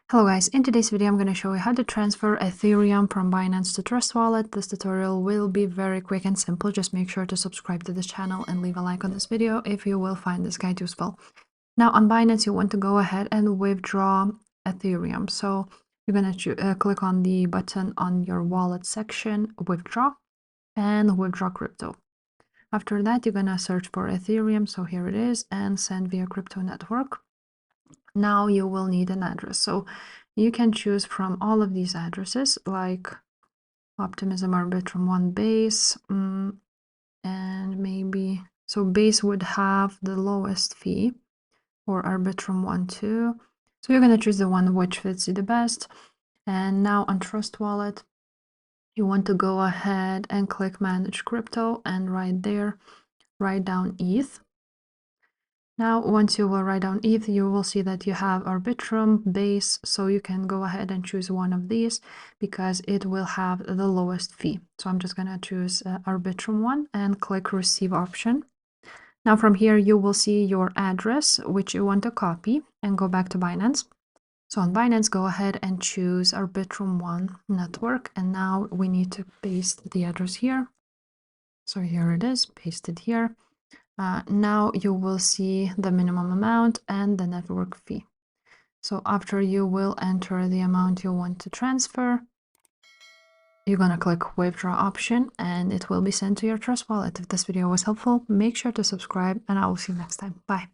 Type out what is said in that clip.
Hello guys, in today's video I'm going to show you how to transfer Ethereum from Binance to Trust Wallet. This tutorial will be very quick and simple. Just make sure to subscribe to this channel and leave a like on this video if you will find this guide useful. Now on Binance you want to go ahead and withdraw Ethereum. So you're going to click on the button on your wallet section, withdraw, and withdraw crypto. After that you're going to search for Ethereum, so here it is, and send via crypto network. Now you will need an address, so you can choose from all of these addresses like Optimism, Arbitrum 1, Base, and maybe, so Base would have the lowest fee, or Arbitrum 1, 2. So you're going to choose the one which fits you the best. And now on Trust Wallet, you want to go ahead and click Manage Crypto, and right there, write down ETH. Now, once you will write down ETH, you will see that you have Arbitrum, Base, so you can go ahead and choose one of these because it will have the lowest fee. So I'm just going to choose Arbitrum one and click Receive option. Now from here, you will see your address, which you want to copy, and go back to Binance. So on Binance, go ahead and choose Arbitrum 1 network, and now we need to paste the address here. So here it is, paste it here. Now you will see the minimum amount and the network fee. So after you will enter the amount you want to transfer, you're going to click withdraw option and it will be sent to your Trust Wallet. If this video was helpful, make sure to subscribe and I will see you next time. Bye.